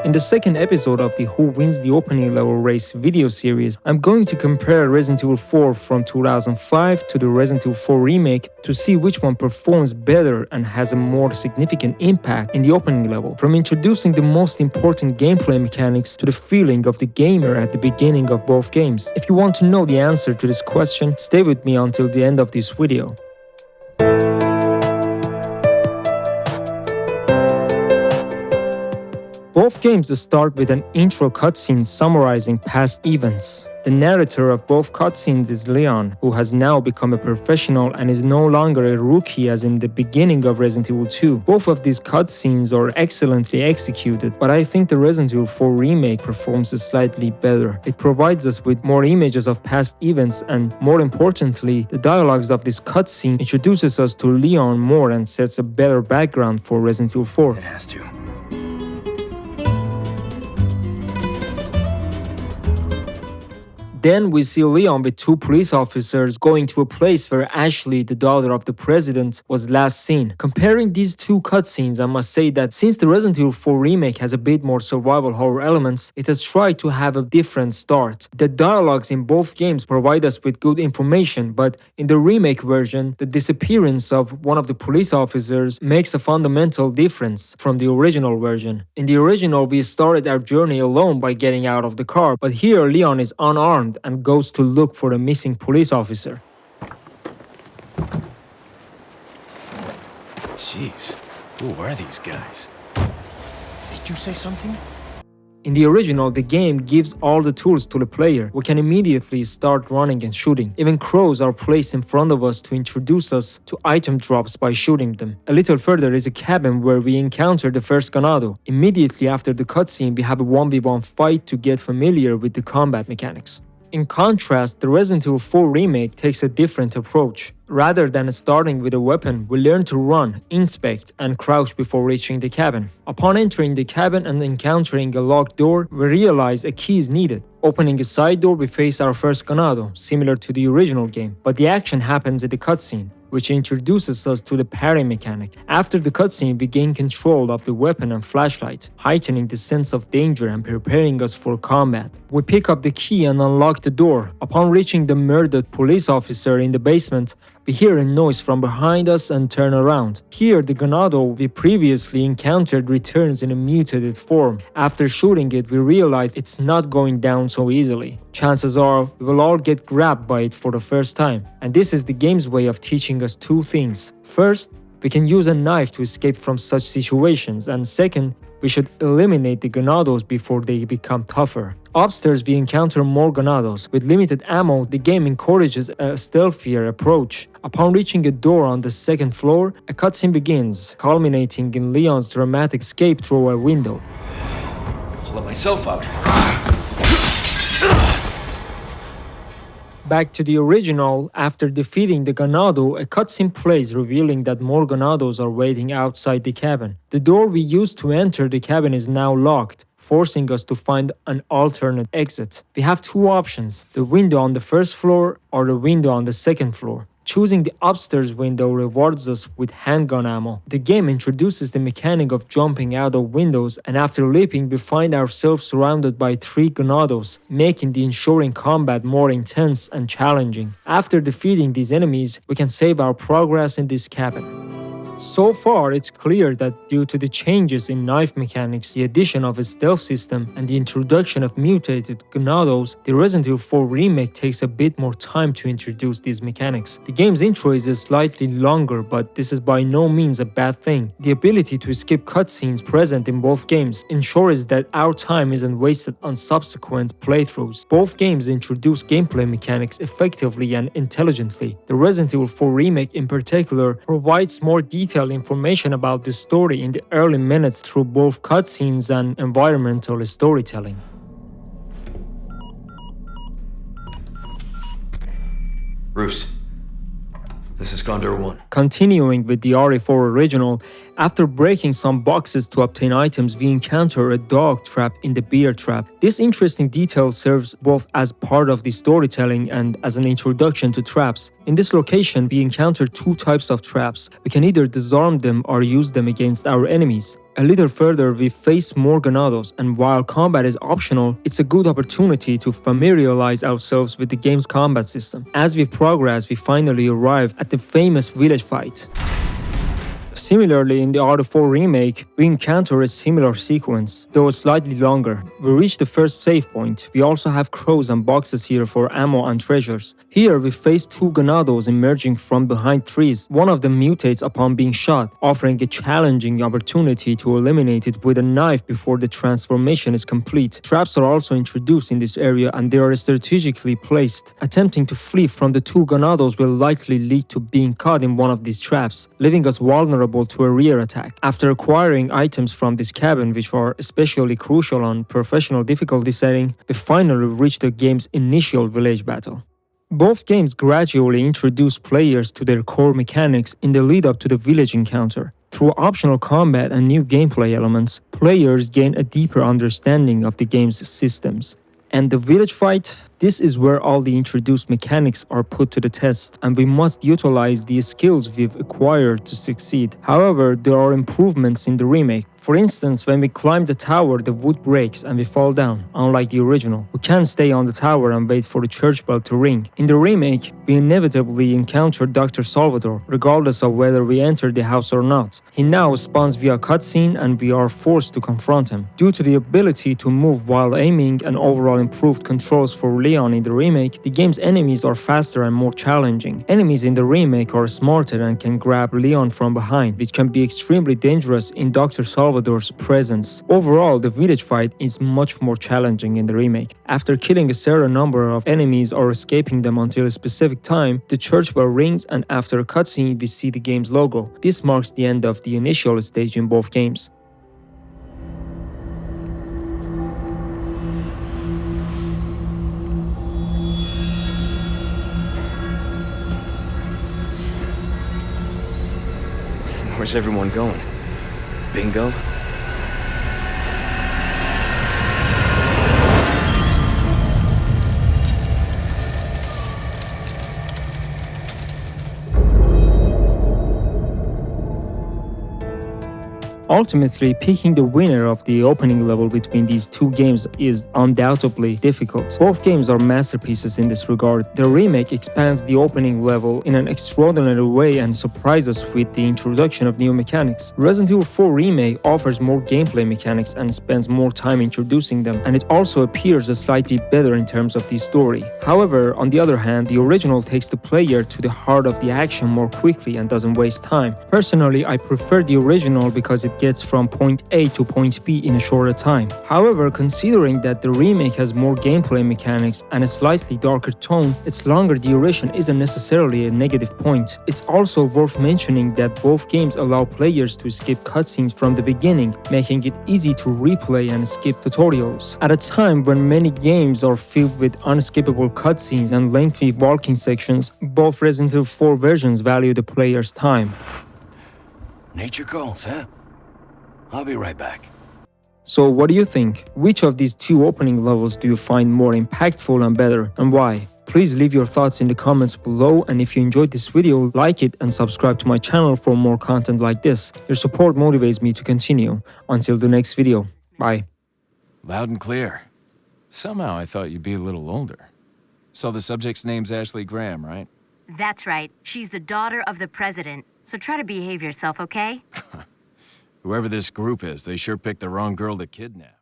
In the second episode of the Who Wins the Opening Level Race video series, I'm going to compare Resident Evil 4 from 2005 to the Resident Evil 4 Remake to see which one performs better and has a more significant impact in the opening level, from introducing the most important gameplay mechanics to the feeling of the gamer at the beginning of both games. If you want to know the answer to this question, stay with me until the end of this video. Both games start with an intro cutscene summarizing past events. The narrator of both cutscenes is Leon, who has now become a professional and is no longer a rookie as in the beginning of Resident Evil 2. Both of these cutscenes are excellently executed, but I think the Resident Evil 4 Remake performs slightly better. It provides us with more images of past events and, more importantly, the dialogues of this cutscene introduces us to Leon more and sets a better background for Resident Evil 4. It has to. Then we see Leon with two police officers going to a place where Ashley, the daughter of the president, was last seen. Comparing these two cutscenes, I must say that since the Resident Evil 4 Remake has a bit more survival horror elements, it has tried to have a different start. The dialogues in both games provide us with good information, but in the remake version, the disappearance of one of the police officers makes a fundamental difference from the original version. In the original, we started our journey alone by getting out of the car, but here Leon is unarmed and goes to look for a missing police officer. Jeez, who are these guys? Did you say something? In the original, the game gives all the tools to the player. We can immediately start running and shooting. Even crows are placed in front of us to introduce us to item drops by shooting them. A little further is a cabin where we encounter the first Ganado. Immediately after the cutscene, we have a 1v1 fight to get familiar with the combat mechanics. In contrast, the Resident Evil 4 Remake takes a different approach. Rather than starting with a weapon, we learn to run, inspect, and crouch before reaching the cabin. Upon entering the cabin and encountering a locked door, we realize a key is needed. Opening a side door, we face our first Ganado, similar to the original game, but the action happens in the cutscene, which introduces us to the parry mechanic. After the cutscene, we gain control of the weapon and flashlight, heightening the sense of danger and preparing us for combat. We pick up the key and unlock the door. Upon reaching the murdered police officer in the basement, we hear a noise from behind us and turn around. Here, the Ganado we previously encountered returns in a mutated form. After shooting it, we realize it's not going down so easily. Chances are, we will all get grabbed by it for the first time. And this is the game's way of teaching us two things. First, we can use a knife to escape from such situations, and second, we should eliminate the Ganados before they become tougher. Upstairs, we encounter more Ganados. With limited ammo, the game encourages a stealthier approach. Upon reaching a door on the second floor, a cutscene begins, culminating in Leon's dramatic escape through a window. I'll let myself out. Back to the original, after defeating the Ganado, a cutscene plays revealing that more Ganados are waiting outside the cabin. The door we used to enter the cabin is now locked, forcing us to find an alternate exit. We have two options, the window on the first floor or the window on the second floor. Choosing the upstairs window rewards us with handgun ammo. The game introduces the mechanic of jumping out of windows, and after leaping we find ourselves surrounded by 3 Ganados, making the ensuing combat more intense and challenging. After defeating these enemies, we can save our progress in this cabin. So far, it's clear that due to the changes in knife mechanics, the addition of a stealth system, and the introduction of mutated Ganados, the Resident Evil 4 Remake takes a bit more time to introduce these mechanics. The game's intro is slightly longer, but this is by no means a bad thing. The ability to skip cutscenes present in both games ensures that our time isn't wasted on subsequent playthroughs. Both games introduce gameplay mechanics effectively and intelligently. The Resident Evil 4 Remake in particular provides more detailed information about the story in the early minutes through both cutscenes and environmental storytelling. Roost, this is Condor 1. Continuing with the RE4 original, after breaking some boxes to obtain items, we encounter a dog trapped in the beer trap. This interesting detail serves both as part of the storytelling and as an introduction to traps. In this location, we encounter 2 types of traps. We can either disarm them or use them against our enemies. A little further, we face more Ganados, and while combat is optional, it's a good opportunity to familiarize ourselves with the game's combat system. As we progress, we finally arrive at the famous village fight. Similarly, in the RE4 remake, we encounter a similar sequence, though slightly longer. We reach the first save point. We also have crows and boxes here for ammo and treasures. Here, we face two Ganados emerging from behind trees. One of them mutates upon being shot, offering a challenging opportunity to eliminate it with a knife before the transformation is complete. Traps are also introduced in this area, and they are strategically placed. Attempting to flee from the two Ganados will likely lead to being caught in one of these traps, leaving us vulnerable to a rear attack. After acquiring items from this cabin, which are especially crucial on professional difficulty setting, we finally reach the game's initial village battle. Both games gradually introduce players to their core mechanics in the lead up to the village encounter. Through optional combat and new gameplay elements, players gain a deeper understanding of the game's systems. And the village fight? This is where all the introduced mechanics are put to the test, and we must utilize the skills we've acquired to succeed. However, there are improvements in the remake. For instance, when we climb the tower, the wood breaks and we fall down, unlike the original. We can't stay on the tower and wait for the church bell to ring. In the remake, we inevitably encounter Dr. Salvador, regardless of whether we enter the house or not. He now spawns via cutscene and we are forced to confront him. Due to the ability to move while aiming and overall improved controls for Leon in the remake, the game's enemies are faster and more challenging. Enemies in the remake are smarter and can grab Leon from behind, which can be extremely dangerous in Dr. Salvador's presence. Overall, the village fight is much more challenging in the remake. After killing a certain number of enemies or escaping them until a specific time, the church bell rings, and after a cutscene we see the game's logo. This marks the end of the initial stage in both games. Where's everyone going? Bingo? Ultimately, picking the winner of the opening level between these two games is undoubtedly difficult. Both games are masterpieces in this regard. The remake expands the opening level in an extraordinary way and surprises us with the introduction of new mechanics. Resident Evil 4 Remake offers more gameplay mechanics and spends more time introducing them, and it also appears slightly better in terms of the story. However, on the other hand, the original takes the player to the heart of the action more quickly and doesn't waste time. Personally, I prefer the original because it gets from point A to point B in a shorter time. However, considering that the remake has more gameplay mechanics and a slightly darker tone, its longer duration isn't necessarily a negative point. It's also worth mentioning that both games allow players to skip cutscenes from the beginning, making it easy to replay and skip tutorials. At a time when many games are filled with unskippable cutscenes and lengthy walking sections, both Resident Evil 4 versions value the player's time. Nature calls, huh? I'll be right back. So what do you think? Which of these two opening levels do you find more impactful and better, and why? Please leave your thoughts in the comments below, and if you enjoyed this video, like it and subscribe to my channel for more content like this. Your support motivates me to continue. Until the next video, bye. Loud and clear. Somehow I thought you'd be a little older. So the subject's name's Ashley Graham, right? That's right. She's the daughter of the president. So try to behave yourself, okay? Whoever this group is, they sure picked the wrong girl to kidnap.